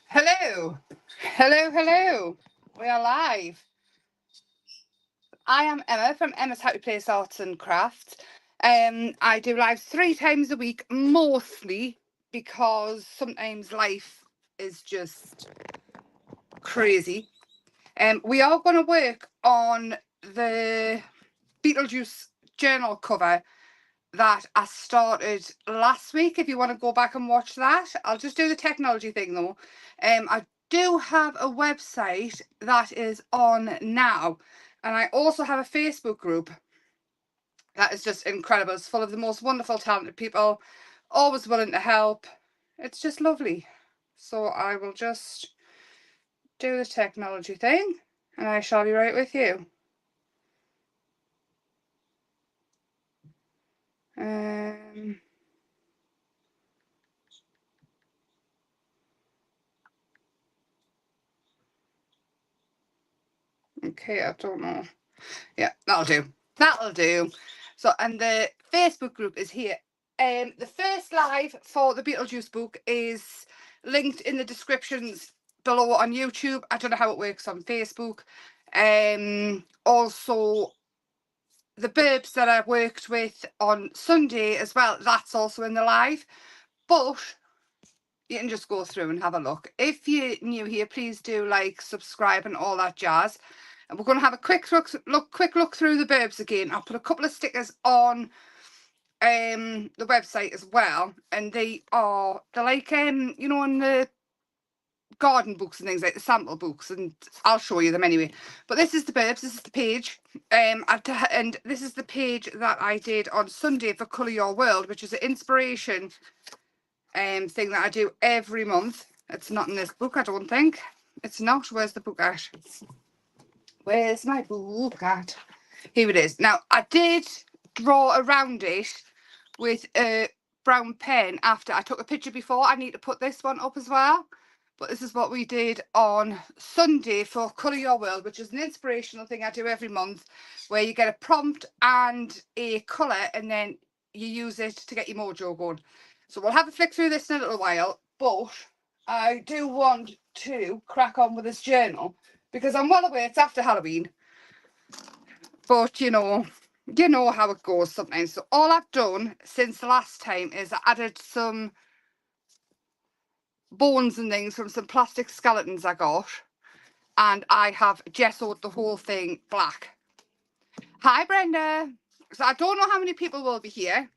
Hello, hello. We are live. I am Emma from Emma's Happy Place Arts and Crafts. I do live 3 times a week, mostly because sometimes life is just crazy. We are going to work on the Beetlejuice journal cover that I started last week. If you want to go back and watch that, I'll just do the technology thing though. I do have a website that is on now, and I also have a Facebook group that is just incredible. It's full of the most wonderful, talented people, always willing to help. It's just lovely. So I will just do the technology thing, and I shall be right with you. Um, okay, I don't know. Yeah, that'll do. That'll do. So, and the Facebook group is here. The first live for the Beetlejuice book is linked in the descriptions below on YouTube. I don't know how it works on Facebook. Also, the Burbs that I worked with on Sunday as well, that's also in the live. But you can just go through and have a look. If you're new here, please do like, subscribe and all that jazz. And we're going to have a quick look through the Burbs again. I'll put a couple of stickers on the website as well, and they're like you know, in the garden books and things, like the sample books, and I'll show you them anyway. But this is the Burbs, this is the page, and this is the page that I did on Sunday for Colour Your World, which is an inspiration thing that I do every month. It's not in this book, I don't think. It's not. Where's the book at? Where's my book at? Here it is. Now, I did draw around it with a brown pen after I took a picture before. I need to put this one up as well. But this is what we did on Sunday for Colour Your World, which is an inspirational thing I do every month, where you get a prompt and a colour, and then you use it to get your mojo going. So we'll have a flick through this in a little while, but I do want to crack on with this journal because I'm well aware it's after Halloween, but you know how it goes sometimes. So all I've done since the last time is I added some bones and things from some plastic skeletons I got, and I have gessoed the whole thing black. Hi Brenda. So I don't know how many people will be here,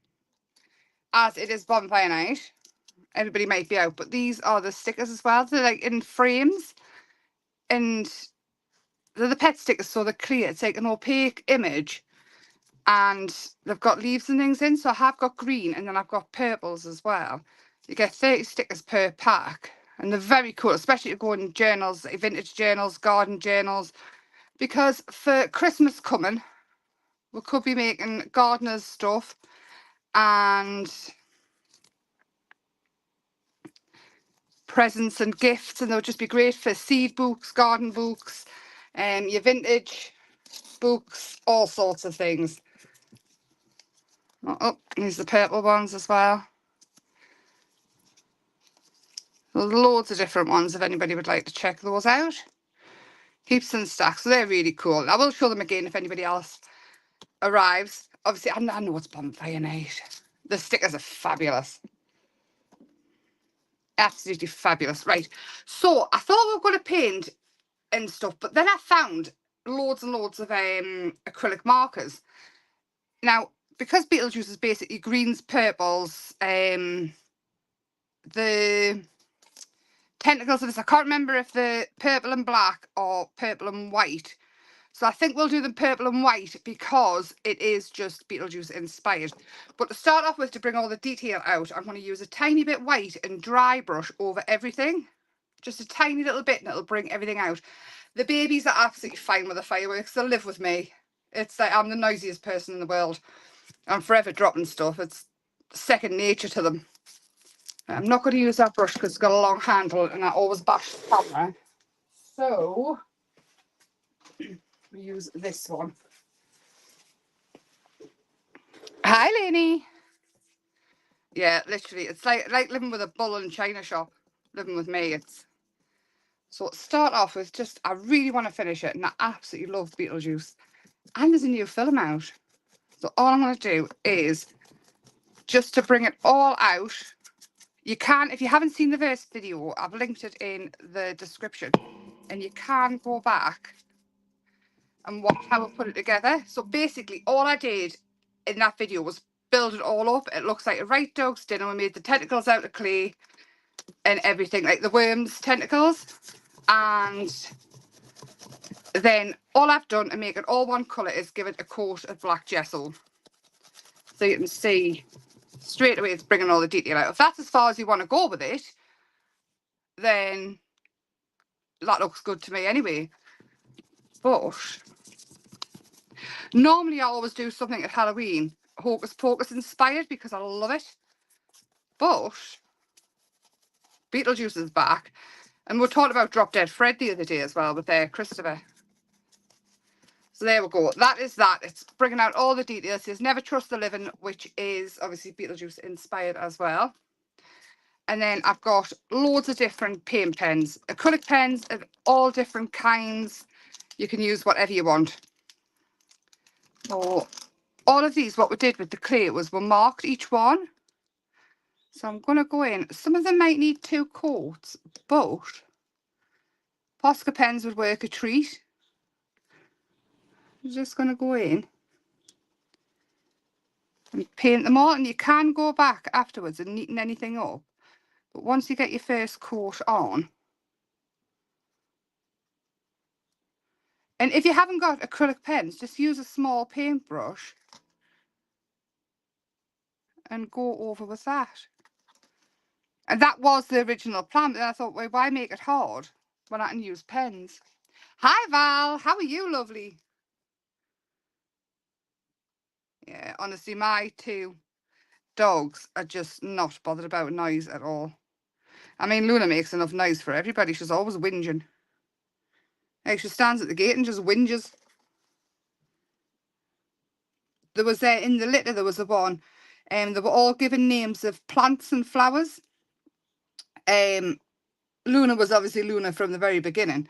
as it is bonfire night. Everybody might be out, but these are the stickers as well. They're like in frames, and they're the pet stickers, so they're clear. It's like an opaque image, and they've got leaves and things in. So I have got green, and then I've got purples as well. You get 30 stickers per pack, and they're very cool, especially to go in journals, vintage journals, garden journals, because for Christmas coming, we could be making gardeners stuff and presents and gifts, and they'll just be great for seed books, garden books, your vintage books, all sorts of things. Oh, these are the purple ones as well. There's loads of different ones if anybody would like to check those out. Heaps and stacks, so they're really cool. I will show them again if anybody else arrives. Obviously, I know it's bonfire night. The stickers are fabulous. Absolutely fabulous. Right, so I thought we were going to paint and stuff, but then I found loads and loads of acrylic markers. Now, because Beetlejuice is basically greens, purples, the tentacles of this, I can't remember if they're purple and black or purple and white. So I think we'll do them purple and white because it is just Beetlejuice inspired. But to start off with, to bring all the detail out, I'm going to use a tiny bit white and dry brush over everything. Just a tiny little bit, and it'll bring everything out. The babies are absolutely fine with the fireworks. They'll live with me. It's like I'm the noisiest person in the world. I'm forever dropping stuff. It's second nature to them. I'm not going to use that brush because it's got a long handle and I always bash the camera. So we use this one. Hi, Lainey. Yeah, literally, it's like living with a bull in a china shop. Living with me, it's So start off with just, I really want to finish it, and I absolutely love Beetlejuice. And there's a new film out. So all I'm going to do is, just to bring it all out, you can, if you haven't seen the first video, I've linked it in the description, and you can go back and watch how I put it together. So basically all I did in that video was build it all up. It looks like a right dog's dinner. We made the tentacles out of clay and everything, like the worms tentacles, and then all I've done to make it all one colour is give it a coat of black gesso, so you can see straight away it's bringing all the detail out. If that's as far as you want to go with it, then that looks good to me anyway. But normally I always do something at Halloween Hocus Pocus inspired, because I love it. But Beetlejuice is back, and we talked about Drop Dead Fred the other day as well with Christopher. So there we go. That is that. It's bringing out all the details. There's Never Trust the Living, which is obviously Beetlejuice inspired as well. And then I've got loads of different paint pens, acrylic pens of all different kinds. You can use whatever you want. So all of these, what we did with the clay was we marked each one. So I'm going to go in. Some of them might need 2 coats, but Posca pens would work a treat. I'm just going to go in and paint them all, and you can go back afterwards and neaten anything up. But once you get your first coat on, and if you haven't got acrylic pens, just use a small paintbrush and go over with that. And that was the original plan, but I thought, well, why make it hard when I can use pens? Hi Val, how are you, lovely? Yeah, honestly, my 2 dogs are just not bothered about noise at all. I mean, Luna makes enough noise for everybody. She's always whinging. Like, she stands at the gate and just whinges. There was in the litter, there was a one, they were all given names of plants and flowers. Luna was obviously Luna from the very beginning,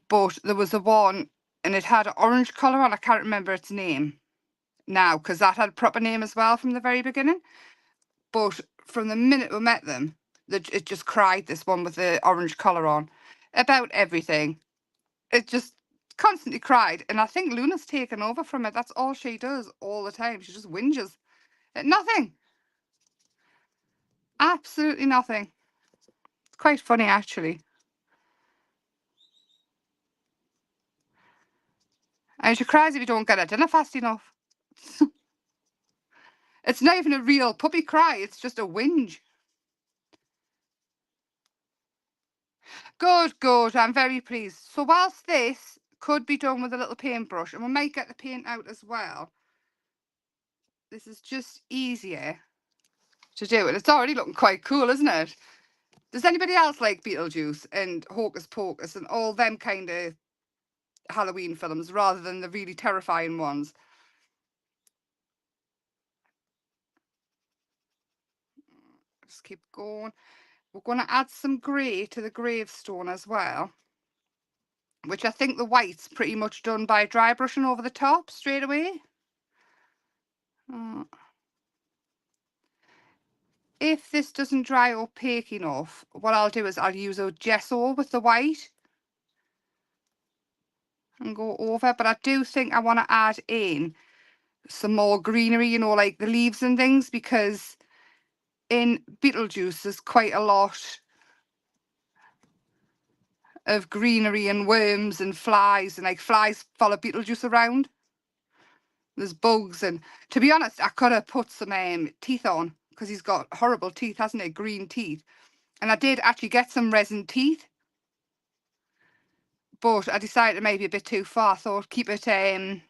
but there was a one and it had an orange colour on. I can't remember its name now, because that had a proper name as well from the very beginning. But from the minute we met them, it just cried, this one with the orange collar on, about everything. It just constantly cried, and I think Luna's taken over from it. That's all she does all the time. She just whinges at nothing. Absolutely nothing. It's quite funny, actually. And she cries if you don't get her dinner fast enough. It's not even a real puppy cry, it's just a whinge. Good, good. I'm very pleased. So whilst this could be done with a little paintbrush, and we might get the paint out as well, this is just easier to do. And it's already looking quite cool, isn't it? Does anybody else like Beetlejuice and Hocus Pocus and all them kind of Halloween films rather than the really terrifying ones? Just keep going. We're going to add some grey to the gravestone as well, which I think the white's pretty much done by dry brushing over the top straight away. If this doesn't dry opaque enough, what I'll do is I'll use a gesso with the white and go over, but I do think I want to add in some more greenery, you know, like the leaves and things, because in Beetlejuice there's quite a lot of greenery and worms and flies, and like flies follow Beetlejuice around. There's bugs, and to be honest, I could have put some teeth on, because he's got horrible teeth, hasn't he? Green teeth. And I did actually get some resin teeth, but I decided it may be a bit too far. I thought keep it a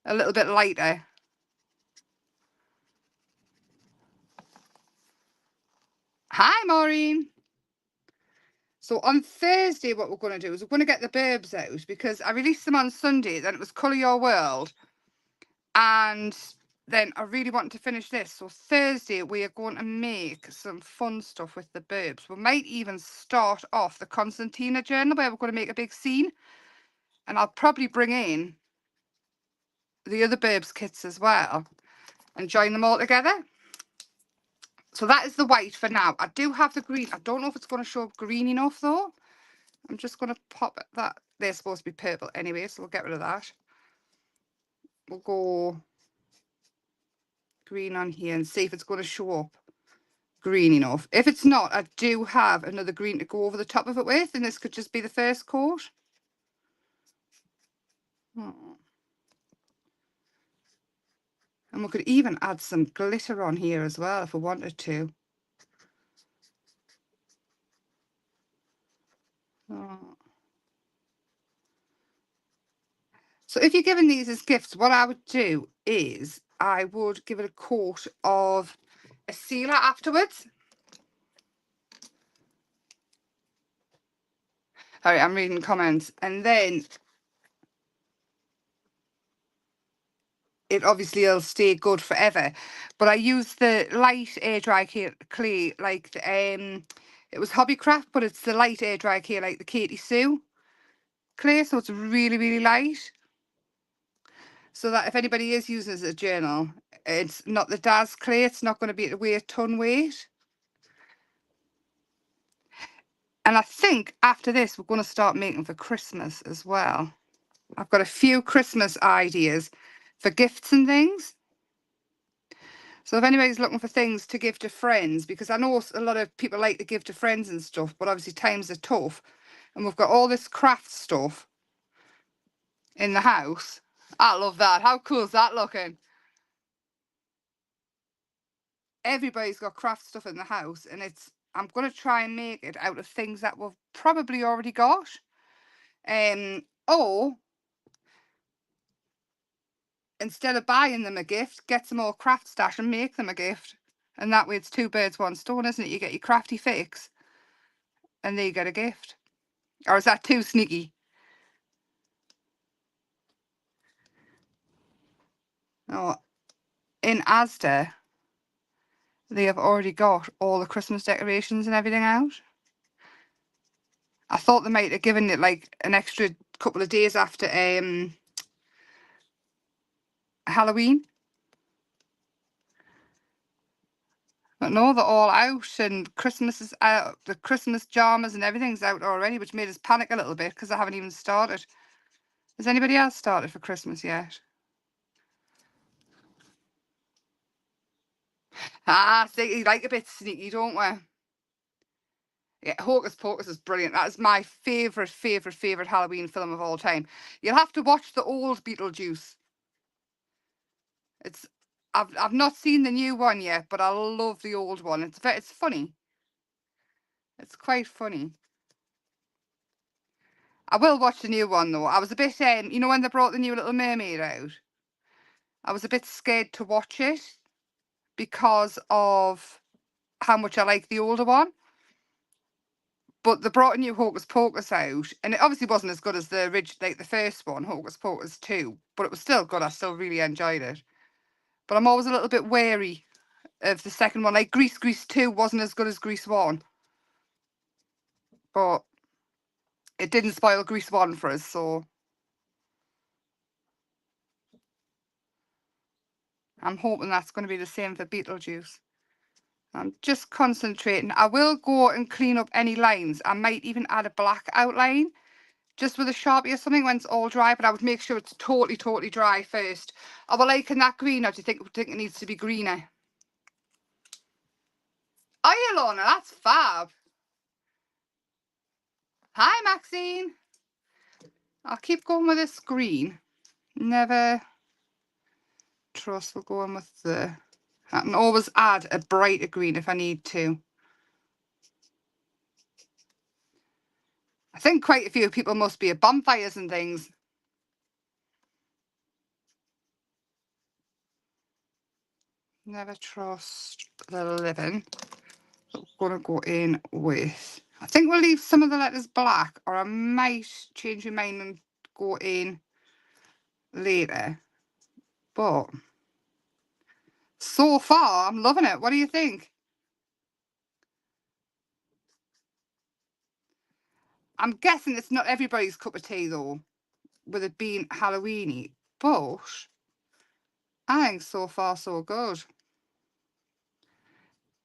little bit lighter. Hi, Maureen. So on Thursday, what we're going to do is we're going to get the burbs out, because I released them on Sunday. Then it was Colour Your World, and then I really want to finish this. So Thursday, we are going to make some fun stuff with the burbs. We might even start off the Constantina journal where we're going to make a big scene. And I'll probably bring in the other burbs kits as well and join them all together. So that is the white for now. I do have the green. I don't know if it's going to show up green enough though. I'm just going to pop that. They're supposed to be purple anyway, so we'll get rid of that. We'll go green on here and see if it's going to show up green enough. If it's not, I do have another green to go over the top of it with, and this could just be the first coat. Oh. And we could even add some glitter on here as well if we wanted to. Oh. So if you're giving these as gifts, what I would do is I would give it a coat of a sealer afterwards. All right, I'm reading comments. And then it obviously will stay good forever. But I use the light air dry clay, like the, it was Hobbycraft, but it's the light air dry clay, like the Katie Sue clay. So it's really, really light. So that if anybody is using it as a journal, it's not the Daz clay. It's not going to be at a ton weight. And I think after this, we're going to start making for Christmas as well. I've got a few Christmas ideas for gifts and things. So if anybody's looking for things to give to friends, because I know a lot of people like to give to friends and stuff, but obviously times are tough. And we've got all this craft stuff in the house. I love that. How cool is that looking? Everybody's got craft stuff in the house, and I'm going to try and make it out of things that we've probably already got. Or instead of buying them a gift, get some more craft stash and make them a gift. And that way it's two birds, one stone, isn't it? You get your crafty fix and they get a gift. Or is that too sneaky? Oh, in Asda, they have already got all the Christmas decorations and everything out. I thought they might have given it like an extra couple of days after Halloween. But no, they're all out, and Christmas is out. The Christmas jammers and everything's out already, which made us panic a little bit because I haven't even started. Has anybody else started for Christmas yet? Ah, see, you like a bit sneaky, don't we? Yeah, Hocus Pocus is brilliant. That is my favourite Halloween film of all time. You'll have to watch the old Beetlejuice. I've not seen the new one yet, but I love the old one. It's funny. It's quite funny. I will watch the new one though. I was a bit you know when they brought the new Little Mermaid out, I was a bit scared to watch it because of how much I like the older one. But they brought a new Hocus Pocus out, and it obviously wasn't as good as the original, like the first one, Hocus Pocus 2, but it was still good. I still really enjoyed it. But I'm always a little bit wary of the second one. Like Grease 2 wasn't as good as Grease 1, but it didn't spoil Grease 1 for us, so I'm hoping that's going to be the same for Beetlejuice. I'm just concentrating. I will go and clean up any lines. I might even add a black outline just with a Sharpie or something when it's all dry, but I would make sure it's totally dry first. Are we liking that green, or do you think it needs to be greener? Are you, Lorna? That's fab. Hi, Maxine. I'll keep going with this green. Never trust. We'll go on with the... I can always add a brighter green if I need to. I think quite a few people must be at bonfires and things. Never trust the living. So we're going to go in with... I think we'll leave some of the letters black, or I might change my mind and go in later. But So far, I'm loving it. What do you think? I'm guessing it's not everybody's cup of tea, though, with it being Halloweeny. But I think so far, so good.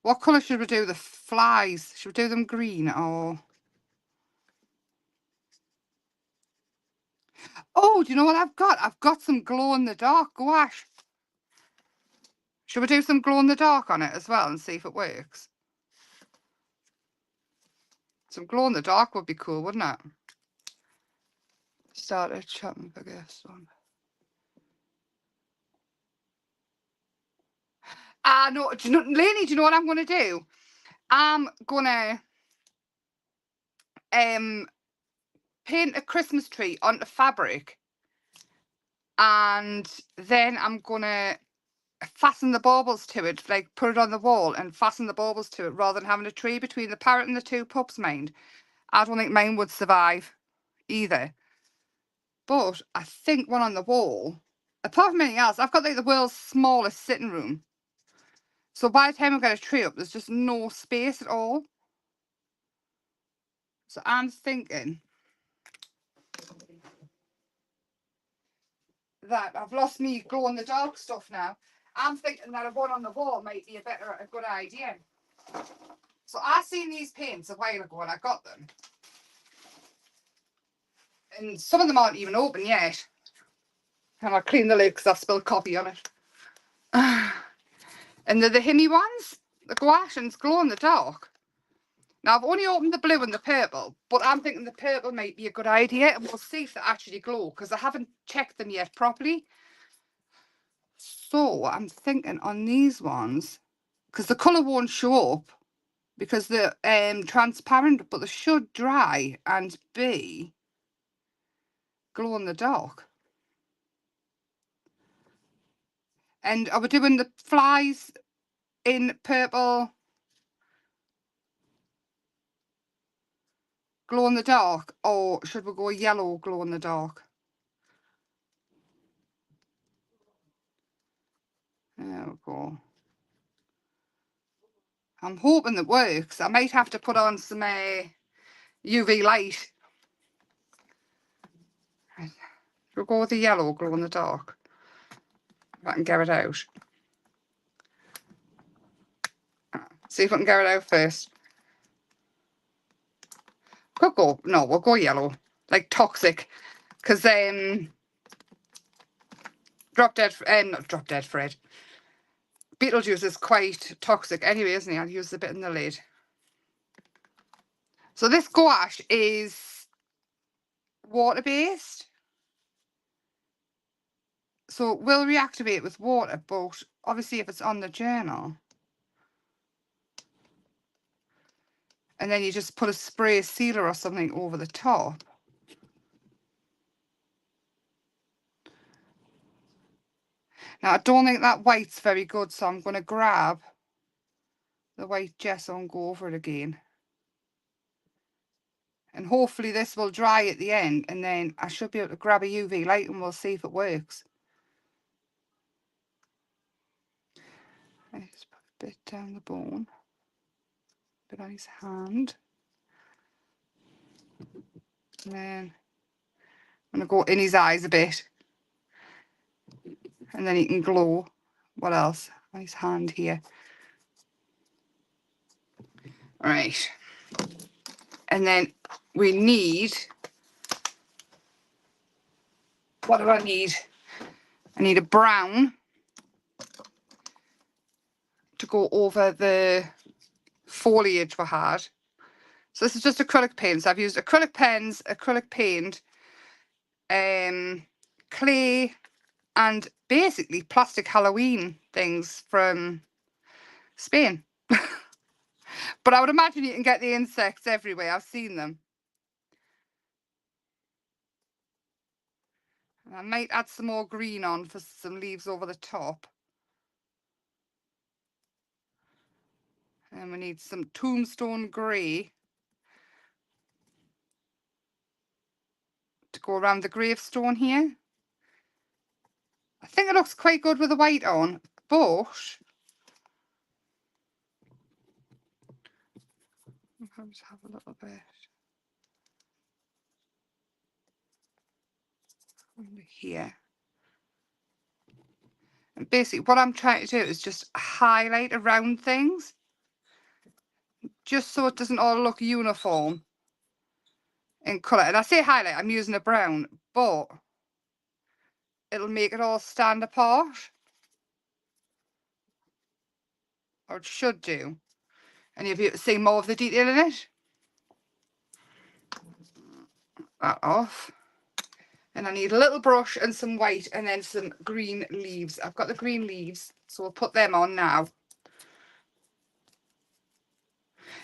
What colour should we do the flies? Should we do them green or... Oh, do you know what I've got? I've got some glow-in-the-dark gouache. Should we do some glow-in-the-dark on it as well and see if it works? Some glow-in-the-dark would be cool, wouldn't it? Started chopping, I guess. No, do you know, Lainey, do you know what I'm going to do? I'm going to paint a Christmas tree onto fabric, and then I'm going to fasten the baubles to it, like put it on the wall and fasten the baubles to it rather than having a tree between the parrot and the two pups, mind. I don't think mine would survive either. But I think one on the wall, apart from anything else, I've got like the world's smallest sitting room. So by the time I get a tree up, there's just no space at all. So I'm thinking that I've lost me glow in the dark stuff now. I'm thinking that a one on the wall might be a good idea. So I seen these paints a while ago and I got them. And some of them aren't even open yet. And I'll clean the lid because I've spilled coffee on it. And they're the Himmy ones, the gouache, and it's glow in the dark. Now I've only opened the blue and the purple, but I'm thinking the purple might be a good idea, and we'll see if they actually glow because I haven't checked them yet properly. So I'm thinking on these ones, because the colour won't show up because they're transparent, but they should dry and be glow in the dark. And are we doing the flies in purple glow in the dark, or should we go yellow glow in the dark? There we go. I'm hoping that works. I might have to put on some UV light. We'll go with the yellow glow in the dark. If I can get it out. See if I can get it out first. Could go, no, we'll go yellow. Like toxic. Because not Drop Dead Fred. Beetlejuice is quite toxic anyway, isn't he? I'll use a bit in the lid. So this gouache is water-based. So it will reactivate with water, but obviously if it's on the journal. And then you just put a spray sealer or something over the top. Now, I don't think that white's very good, so I'm going to grab the white gesso and go over it again. And hopefully this will dry at the end, and then I should be able to grab a UV light and we'll see if it works. I just put a bit down the bone, a bit on his hand. And then I'm going to go in his eyes a bit. And then he can glow. What else? On his hand here. Right. And then we need... What do I need? I need a brown to go over the foliage we had. So this is just acrylic paint. So I've used acrylic pens, acrylic paint, clay, and basically plastic Halloween things from Spain. But I would imagine you can get the insects everywhere. I've seen them. And I might add some more green on for some leaves over the top. And we need some tombstone grey to go around the gravestone here. I think it looks quite good with the white on, but I'll just have a little bit under here. And basically what I'm trying to do is just highlight around things, just so it doesn't all look uniform in colour. And I say highlight, I'm using a brown, but it'll make it all stand apart. Or it should do. And you'll be able to see more of the detail in it. That off. And I need a little brush and some white and then some green leaves. I've got the green leaves, so we'll put them on now.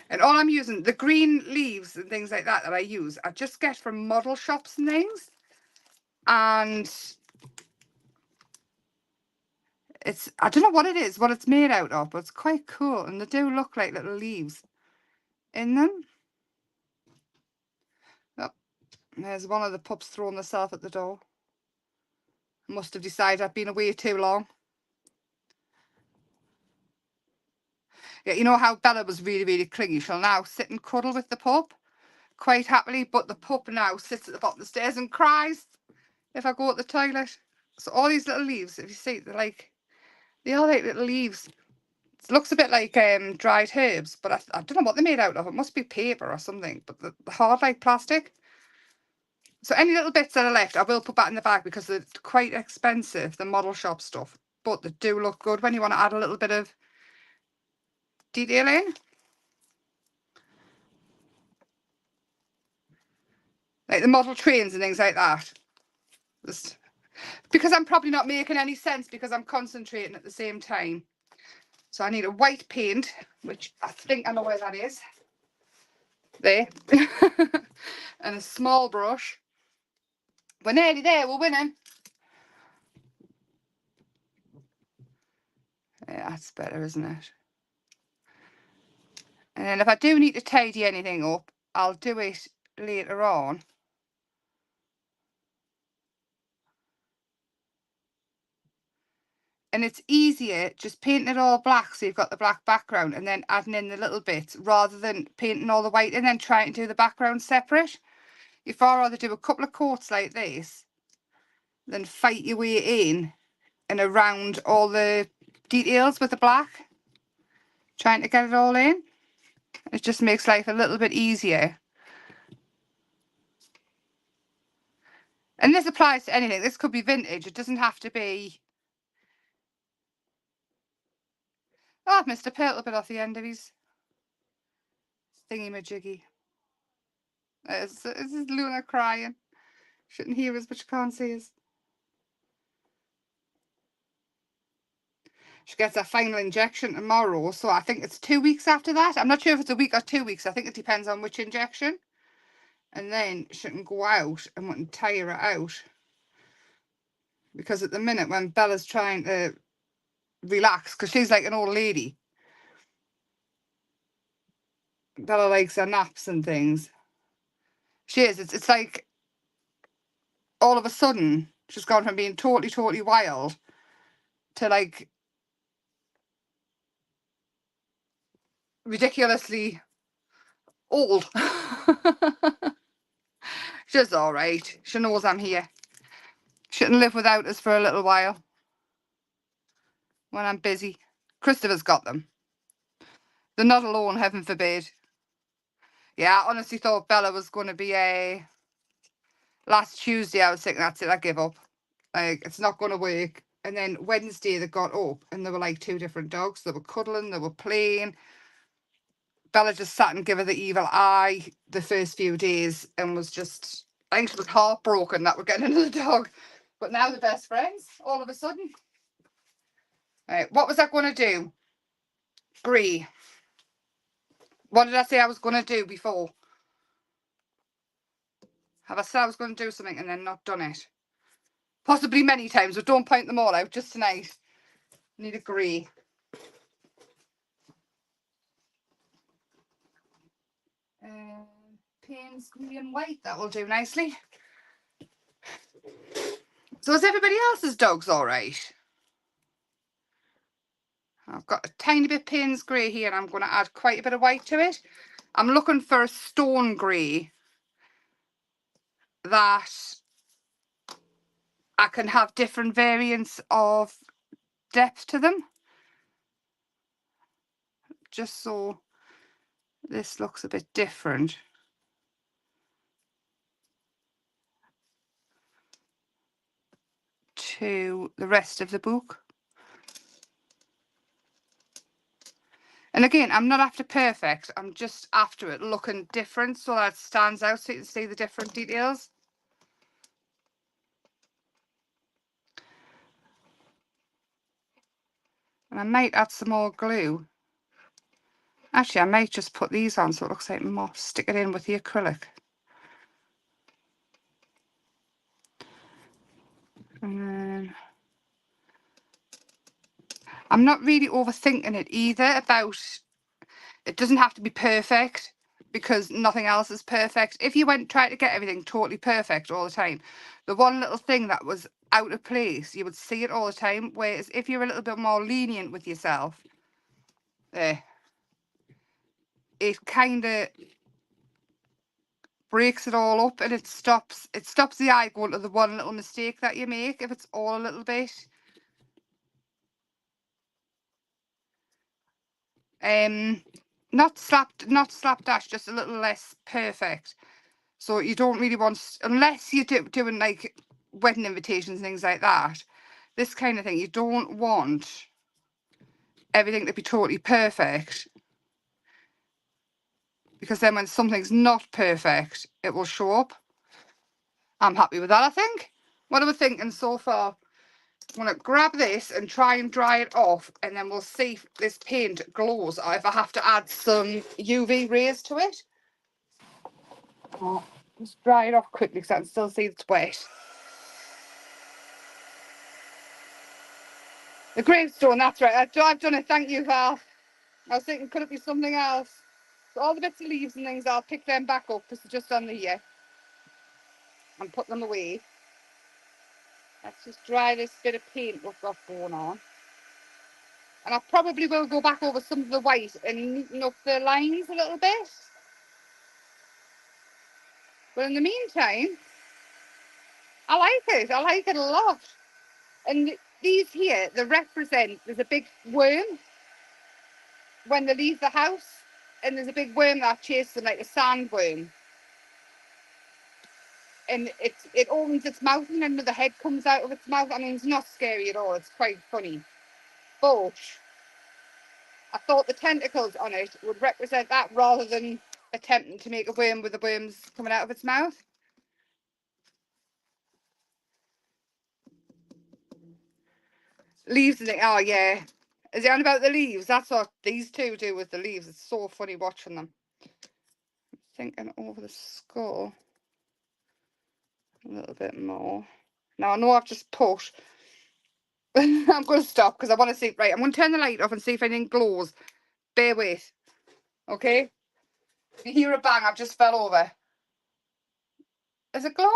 And all I'm using, the green leaves and things like that I use, I just get from model shops and things. And it's, I don't know what it is, what it's made out of, but it's quite cool. And they do look like little leaves in them. Oh, there's one of the pups throwing herself at the door. Must have decided I've been away too long. Yeah, you know how Bella was really, really clingy? She'll now sit and cuddle with the pup quite happily, but the pup now sits at the bottom of the stairs and cries if I go to the toilet. So all these little leaves, if you see, they're like, they are like little leaves. It looks a bit like dried herbs, but I don't know what they're made out of. It must be paper or something, but they're hard like plastic. So any little bits that are left, I will put back in the bag because they're quite expensive, the model shop stuff. But they do look good when you want to add a little bit of detail in. Like the model trains and things like that. Just because I'm probably not making any sense because I'm concentrating at the same time. So I need a white paint, which I think I know where that is. There. And a small brush. We're nearly there, we're winning. Yeah, that's better, isn't it? And then if I do need to tidy anything up, I'll do it later on. And it's easier just painting it all black so you've got the black background and then adding in the little bits rather than painting all the white and then trying to do the background separate. You'd far rather do a couple of coats like this than fight your way in and around all the details with the black, trying to get it all in. It just makes life a little bit easier. And this applies to anything. This could be vintage. It doesn't have to be... Oh, I've missed a little bit off the end of his thingy-majiggy. This is Luna crying. Shouldn't hear us, but you can't see us. She gets her final injection tomorrow, so I think it's 2 weeks after that. I'm not sure if it's a week or 2 weeks. I think it depends on which injection. And then she can go out and we can tire her out. Because at the minute when Bella's trying to relax, because she's like an old lady, Bella likes her naps and things. She is. It's like all of a sudden she's gone from being totally wild to like ridiculously old. She's all right. She knows I'm here. She can live without us for a little while when I'm busy. Christopher's got them. They're not alone, heaven forbid. Yeah, I honestly thought Bella was going to be a... Last Tuesday I was thinking, that's it, I give up. Like, it's not going to work. And then Wednesday they got up and they were like two different dogs. They were cuddling, they were playing. Bella just sat and gave her the evil eye the first few days and was just... I think she was heartbroken that we're getting another dog. But now they're best friends, all of a sudden. Right, what was I going to do? Grey. What did I say I was going to do before? Have I said I was going to do something and then not done it? Possibly many times, but don't point them all out, just tonight. Need a grey. Payne's grey and white, that will do nicely. So is everybody else's dogs all right? I've got a tiny bit Payne's grey here and I'm going to add quite a bit of white to it. I'm looking for a stone grey that I can have different variants of depth to them. Just so this looks a bit different. To the rest of the book. And again, I'm not after perfect, I'm just after it looking different so that it stands out so you can see the different details. And I might add some more glue. Actually, I might just put these on so it looks like moss. Stick it in with the acrylic. And then I'm not really overthinking it either about, it doesn't have to be perfect because nothing else is perfect. If you went trying to get everything totally perfect all the time, the one little thing that was out of place, you would see it all the time. Whereas if you're a little bit more lenient with yourself, it kind of breaks it all up and it stops the eye going to the one little mistake that you make if it's all a little bit not slapdash, just a little less perfect. So you don't really want, unless you're doing like wedding invitations and things like that, this kind of thing, you don't want everything to be totally perfect, because then when something's not perfect, it will show up. I'm happy with that, I think. What are we thinking so far? I'm going to grab this and try and dry it off, and then we'll see if this paint glows or if I have to add some UV rays to it. Oh, just dry it off quickly because I can still see it's wet. The gravestone, that's right. I've done it. Thank you, Val. I was thinking, could it be something else? So all the bits of leaves and things, I'll pick them back up because they're just on the year and put them away. Let's just dry this bit of paint we've got going on. And I probably will go back over some of the white and neaten up the lines a little bit. But in the meantime, I like it. I like it a lot. And these here, they represent, there's a big worm when they leave the house, and there's a big worm that chases them, like a sandworm. And it opens its mouth and then the head comes out of its mouth. I mean, it's not scary at all. It's quite funny. But I thought the tentacles on it would represent that rather than attempting to make a worm with the worms coming out of its mouth. Leaves and oh yeah. Is it on about the leaves? That's what these two do with the leaves. It's so funny watching them. I'm thinking over the skull a little bit more. Now I know I've just put. I'm going to stop because I want to see. Right, I'm going to turn the light off and see if anything glows. Bear with. Okay? If you hear a bang, I've just fell over. Is it glowing?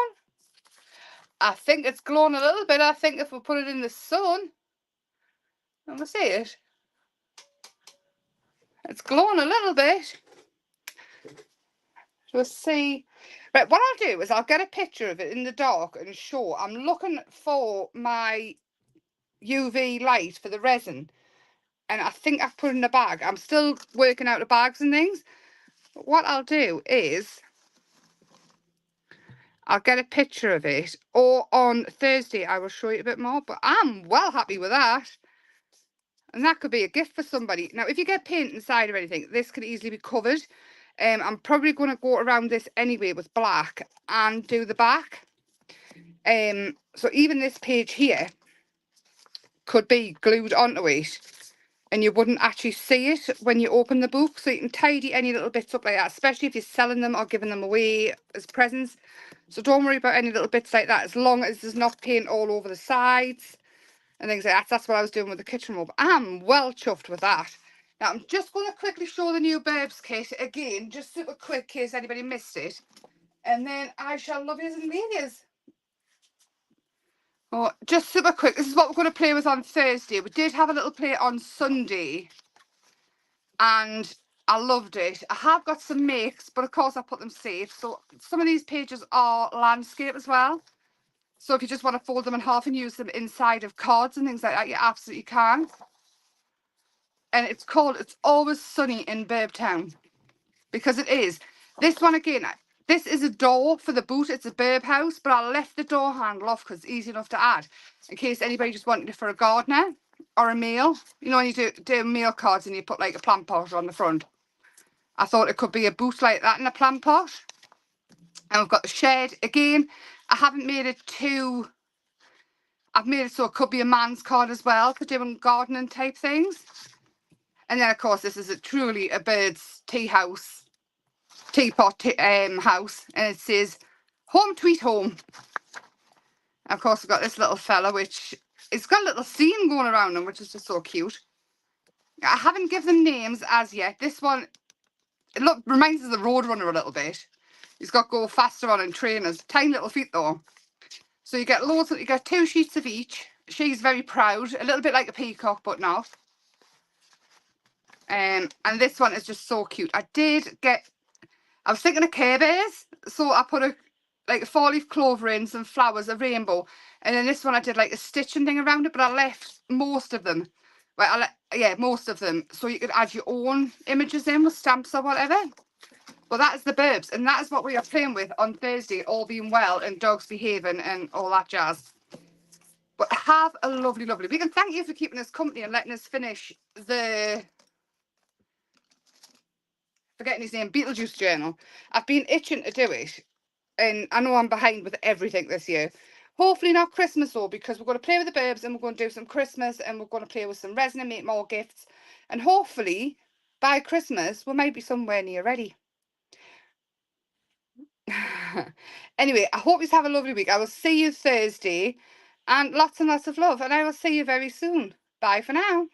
I think it's glowing a little bit. I think if we put it in the sun, I'm going to see it. It's glowing a little bit. We'll see. Right, what I'll do is I'll get a picture of it in the dark and show. I'm looking for my UV light for the resin, and I think I've put it in a bag. I'm still working out the bags and things. But what I'll do is I'll get a picture of it, or on Thursday I will show you a bit more, but I'm well happy with that. And that could be a gift for somebody. Now, if you get paint inside or anything, this could easily be covered. I'm probably going to go around this anyway with black and do the back. So even this page here could be glued onto it, and you wouldn't actually see it when you open the book. So you can tidy any little bits up like that, especially if you're selling them or giving them away as presents. So don't worry about any little bits like that, as long as there's not paint all over the sides and things like that. That's what I was doing with the kitchen robe. I'm well chuffed with that. Now I'm just going to quickly show the new Burbs kit again, just super quick in case anybody missed it. And then I shall love yous and leave yous. Oh, just super quick. This is what we're going to play with on Thursday. We did have a little play on Sunday. And I loved it. I have got some makes, but of course I put them safe. So some of these pages are landscape as well. So if you just want to fold them in half and use them inside of cards and things like that, you absolutely can. And it's called It's Always Sunny in Burbtown, because it is. This one again, this is a door for the boot. It's a burb house, but I left the door handle off because it's easy enough to add in case anybody just wanted it for a gardener or a meal. You know, when you do meal cards and you put like a plant pot on the front. I thought it could be a boot like that in a plant pot. And we've got the shed again. I haven't made it too. I've made it so it could be a man's card as well for doing gardening type things. And then of course this is truly a bird's teapot house, and it says home tweet home. And of course we've got this little fella which it's got a little scene going around him, which is just so cute. I haven't given them names as yet. This one, it reminds us of the Roadrunner a little bit. He's got go faster on and trainers. Tiny little feet though. So you get loads of, you get 2 sheets of each. She's very proud, a little bit like a peacock, but not. And this one is just so cute. I was thinking of Care Bears, so I put a 4-leaf clover in, some flowers, a rainbow, and then this one I did like a stitching thing around it, but I left most of them. Well, most of them, so you could add your own images in with stamps or whatever. Well, that is the burbs, and that is what we are playing with on Thursday, all being well and dogs behaving and all that jazz. But have a lovely, lovely week, and thank you for keeping us company and letting us finish the, forgetting his name, Beetlejuice journal. I've been itching to do it, and I know I'm behind with everything this year. Hopefully not Christmas though, because we're going to play with the burbs and we're going to do some Christmas and we're going to play with some resin and make more gifts. And hopefully by Christmas we might be somewhere near ready. Anyway, I hope you have a lovely week. I will see you Thursday, and lots of love, and I will see you very soon. Bye for now.